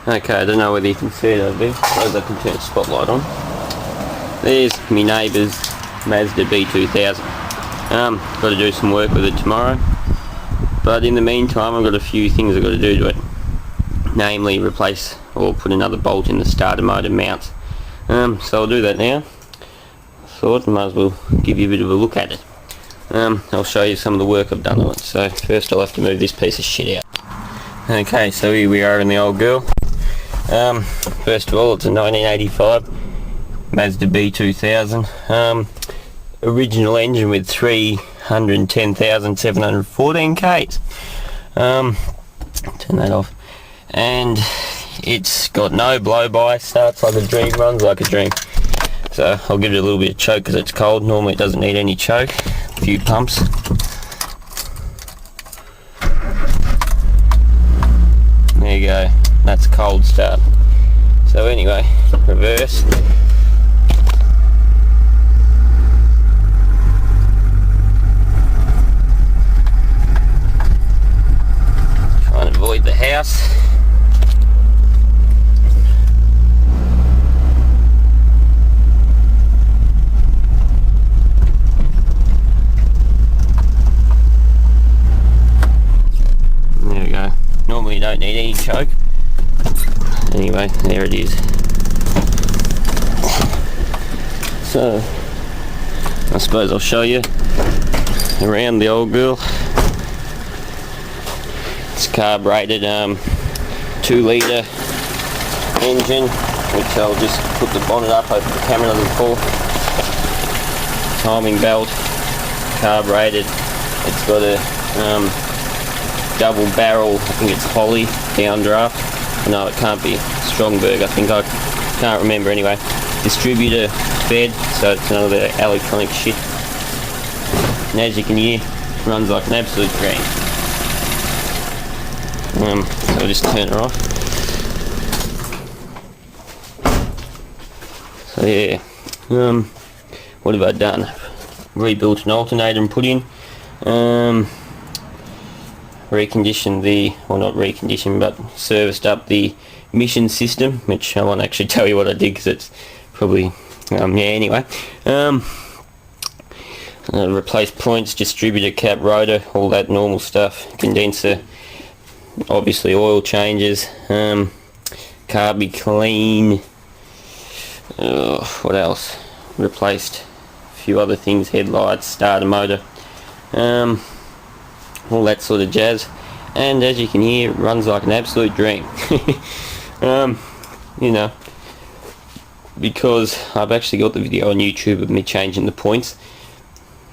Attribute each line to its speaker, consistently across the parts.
Speaker 1: Okay, I don't know whether you can see it over there. Suppose I can turn the spotlight on. There's my neighbour's Mazda B2000. Got to do some work with it tomorrow. But in the meantime, I've got a few things I've got to do to it. Namely, replace or put another bolt in the starter motor mounts. So I'll do that now. Thought I might as well give you a bit of a look at it. I'll show you some of the work I've done on it. So first I'll have to move this piece of shit out. Okay, so here we are in the old girl. First of all, it's a 1985 Mazda B2000. Original engine with 310,714 Ks. Turn that off. And it's got no blow-by, starts like a dream, runs like a dream. So I'll give it a little bit of choke because it's cold. Normally it doesn't need any choke. A few pumps. There you go. That's a cold start. So anyway, reverse. Trying to avoid the house. There we go. Normally you don't need any choke. Anyway, there it is. So, I suppose I'll show you around the old girl. It's carbureted 2 litre engine, which I'll just put the bonnet up, hope the camera doesn't fall. Timing belt, carbureted. It's got a double barrel, I think it's Holly downdraft. No, it can't be Strongberg, I think. I can't remember anyway. Distributor fed, so it's none of the electronic shit. And as you can hear, it runs like an absolute dream. So I'll just turn her off. So yeah, what have I done? Rebuilt an alternator and put in. Reconditioned the, well not reconditioned, but serviced up the emission system, which I won't actually tell you what I did because it's probably, yeah, anyway. Replaced points, distributor cap, rotor, all that normal stuff, condenser, obviously oil changes, carby clean, what else? Replaced a few other things, headlights, starter motor, all that sort of jazz. And as you can hear, it runs like an absolute dream. You know, because I've actually got the video on YouTube of me changing the points,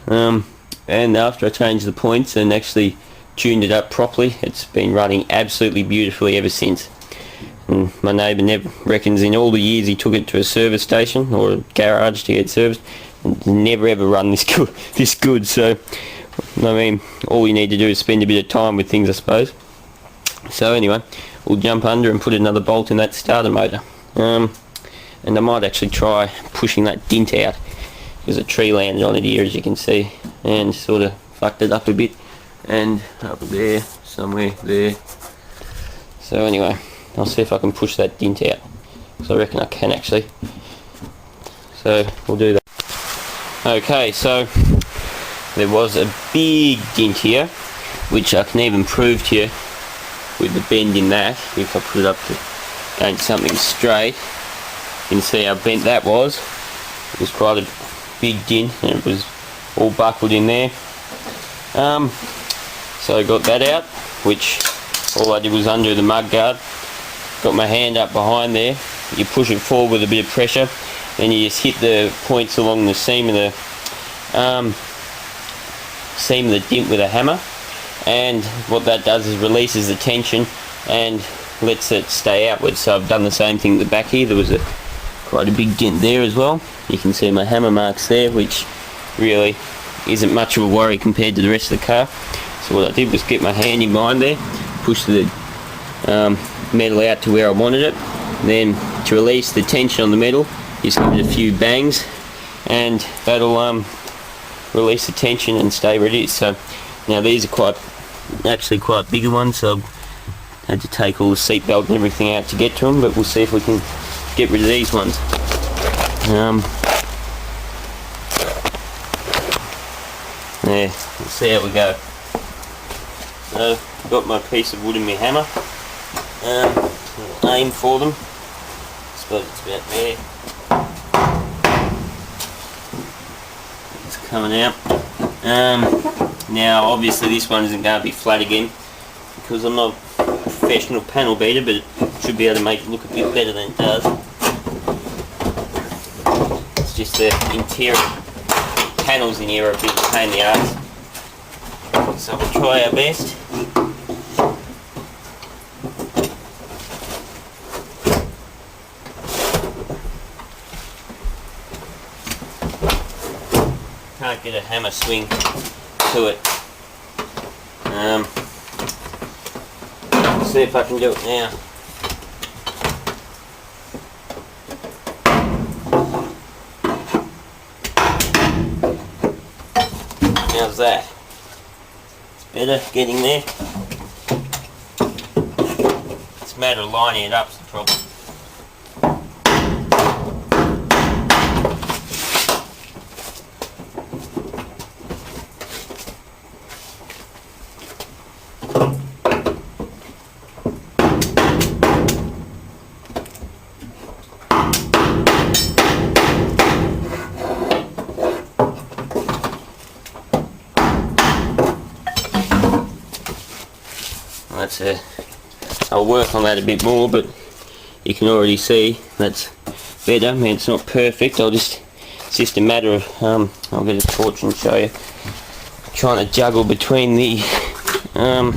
Speaker 1: and after I changed the points and actually tuned it up properly, it's been running absolutely beautifully ever since. And my neighbour reckons in all the years he took it to a service station or a garage to get serviced, and never ever run this good. So I mean, all you need to do is spend a bit of time with things, I suppose. So anyway, we'll jump under and put another bolt in that starter motor. And I might actually try pushing that dint out, because a tree landed on it here, as you can see, and sort of fucked it up a bit. And up there, somewhere there. So anyway, I'll see if I can push that dint out. So I reckon I can actually. So we'll do that. Okay, so there was a big dint here, which I can even prove to you with the bend in that. If I put it up to against something straight, you can see how bent that was. It was quite a big dint, and it was all buckled in there. So I got that out, which all I did was undo the mud guard. Got my hand up behind there. You push it forward with a bit of pressure, then you just hit the points along the seam of the dint with a hammer, and what that does is releases the tension and lets it stay outwards. So I've done the same thing at the back here. There was quite a big dent there as well. You can see my hammer marks there, which really isn't much of a worry compared to the rest of the car. So what I did was get my hand in behind there, push the metal out to where I wanted it, then to release the tension on the metal, just give it a few bangs, and that'll release the tension and stay where it is. So now these are actually quite bigger ones, so I've Had to take all the seatbelt and everything out to get to them, but we'll see if we can get rid of these ones. Yeah, we'll see how we go. So, got my piece of wood and my hammer. Aim for them. I suppose it's about there. It's coming out. Now, obviously, this one isn't going to be flat again because I'm not a professional panel beater, but it should be able to make it look a bit better than it does. It's just the interior panels in here are a bit of a pain in the arse, so we'll try our best. Can't get a hammer swing to it. See if I can do it now. How's that? It's better getting there. It's a matter of lining it up's the problem. I'll work on that a bit more, but you can already see that's better. I mean, it's not perfect. It's just a matter of I'll get a torch and show you. Trying to juggle between the all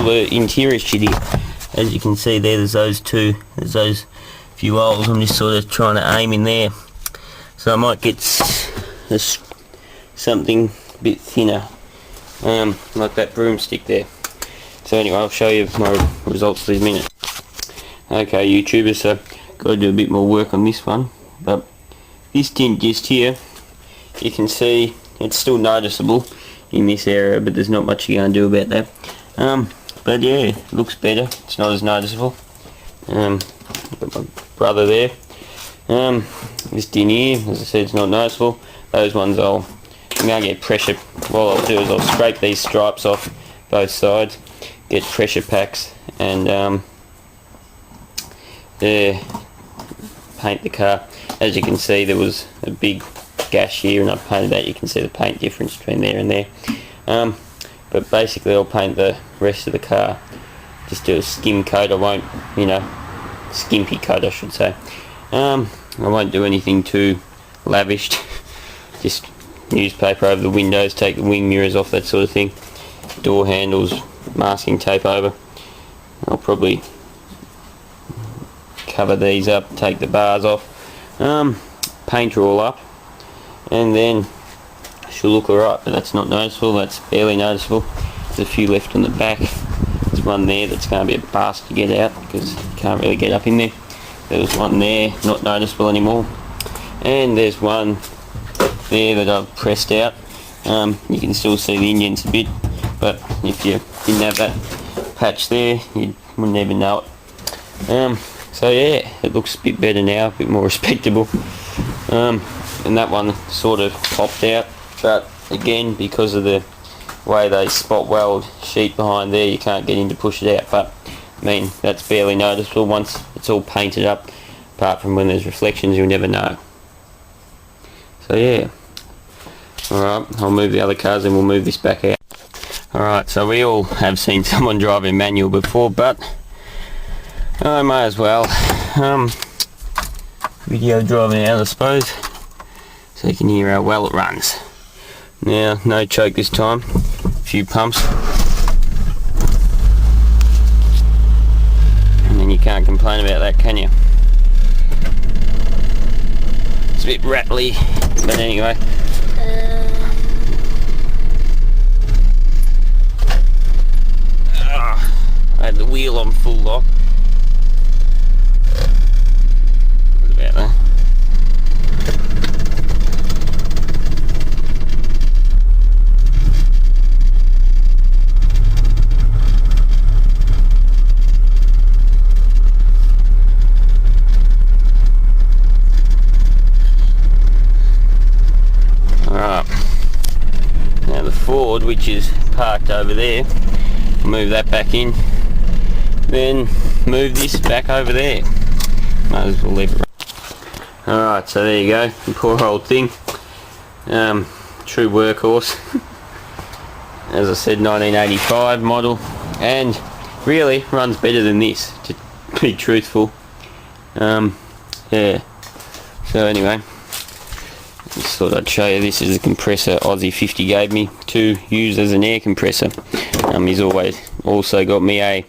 Speaker 1: the interior shit here. As you can see there, there's those few holes. I'm just sort of trying to aim in there, so I might get something a bit thinner. Like that broomstick there. So anyway, I'll show you my results in a minute. Okay, YouTubers, so got to do a bit more work on this one, but this tint just here, you can see it's still noticeable in this area, but there's not much you can do about that. But yeah, it looks better. It's not as noticeable. Got my brother there. This tin here, as I said, it's not noticeable. Those ones I'm going to get pressure. What I'll do is I'll scrape these stripes off both sides, get pressure packs, and paint the car. As you can see, there was a big gash here and I painted that. You can see the paint difference between there and there. But basically I'll paint the rest of the car. Just do a skim coat. I won't, skimpy coat I should say. I won't do anything too lavished. Just newspaper over the windows, take the wing mirrors off, that sort of thing. Door handles, masking tape over. I'll probably cover these up, take the bars off, paint her all up, and then she'll look alright. But that's not noticeable, that's barely noticeable. There's a few left on the back. There's one there that's going to be a bust to get out because you can't really get up in there. There was one there, not noticeable anymore, and there's one there that I've pressed out. You can still see the indents a bit, but if you didn't have that patch there, you wouldn't even know it. So yeah, it looks a bit better now, a bit more respectable. And that one sort of popped out, but again, because of the way they spot weld sheet behind there, you can't get in to push it out. But I mean, that's barely noticeable once it's all painted up. Apart from when there's reflections, you'll never know. So yeah. Alright, I'll move the other cars and we'll move this back out. Alright, so we all have seen someone driving manual before, but I may as well video driving out, I suppose, so you can hear how well it runs. Now, no choke this time, a few pumps, and then you can't complain about that, can you? It's a bit rattly, but anyway. I had the wheel on full lock. What about that? Ford, which is parked over there. Move that back in, then move this back over there. Might as well leave it. Alright, so there you go, the poor old thing. True workhorse. As I said, 1985 model, and really runs better than this, to be truthful. Yeah, so anyway, just thought I'd show you. This is a compressor Aussie 50 gave me to use as an air compressor. He's also got me a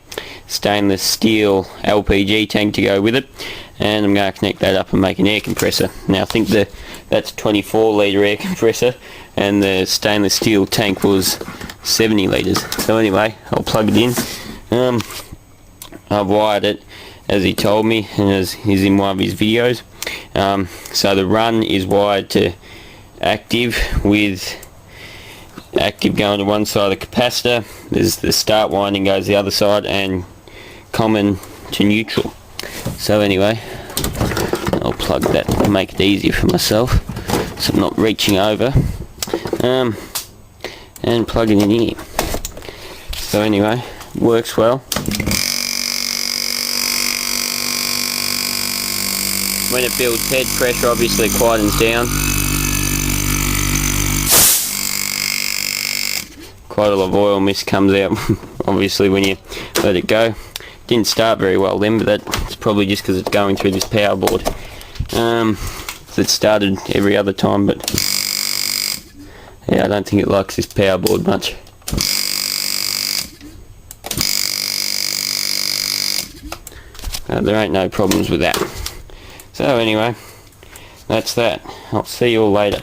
Speaker 1: stainless steel LPG tank to go with it, and I'm going to connect that up and make an air compressor. Now I think that's 24 litre air compressor, and the stainless steel tank was 70 litres. So anyway, I'll plug it in. I've wired it as he told me, and as is in one of his videos. So the run is wired to active, with active going to one side of the capacitor. There's the start winding goes the other side, and common to neutral. So anyway, I'll plug that to make it easier for myself, so I'm not reaching over, and plug it in here. So anyway, works well. When it builds head, pressure obviously quietens down. Quite a lot of oil mist comes out obviously when you let it go. Didn't start very well then, but that's probably just because it's going through this power board. It started every other time, but yeah, I don't think it likes this power board much. There ain't no problems with that. So anyway, that's that. I'll see you all later.